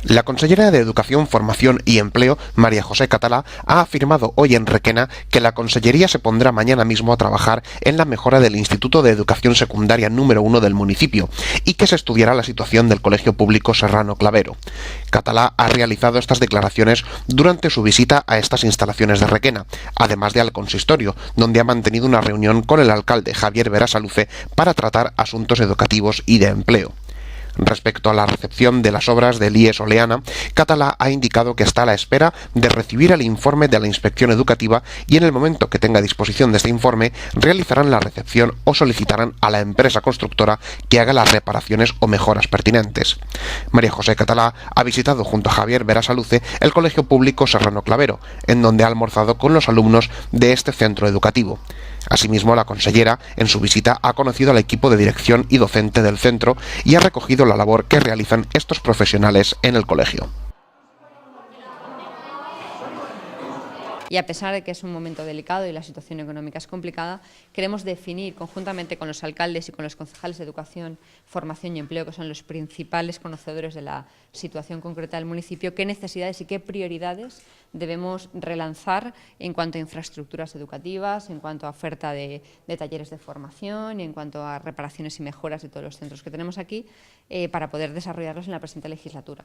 La consellera de Educación, Formación y Empleo, María José Catalá, ha afirmado hoy en Requena que la Consellería se pondrá mañana mismo a trabajar en la mejora del Instituto de Educación Secundaria número 1 del municipio y que se estudiará la situación del Colegio Público Serrano Clavero. Catalá ha realizado estas declaraciones durante su visita a estas instalaciones de Requena, además de al consistorio, donde ha mantenido una reunión con el alcalde Javier Berasaluce para tratar asuntos educativos y de empleo. Respecto a la recepción de las obras del IES Oleana, Catalá ha indicado que está a la espera de recibir el informe de la Inspección Educativa y en el momento que tenga disposición de este informe realizarán la recepción o solicitarán a la empresa constructora que haga las reparaciones o mejoras pertinentes. María José Catalá ha visitado junto a Javier Berasaluce el Colegio Público Serrano Clavero, en donde ha almorzado con los alumnos de este centro educativo. Asimismo, la consellera, en su visita, ha conocido al equipo de dirección y docente del centro y ha recogido la labor que realizan estos profesionales en el colegio. Y a pesar de que es un momento delicado y la situación económica es complicada, queremos definir conjuntamente con los alcaldes y con los concejales de Educación, Formación y Empleo, que son los principales conocedores de la situación concreta del municipio, qué necesidades y qué prioridades debemos relanzar en cuanto a infraestructuras educativas, en cuanto a oferta de talleres de formación y en cuanto a reparaciones y mejoras de todos los centros que tenemos aquí para poder desarrollarlos en la presente legislatura.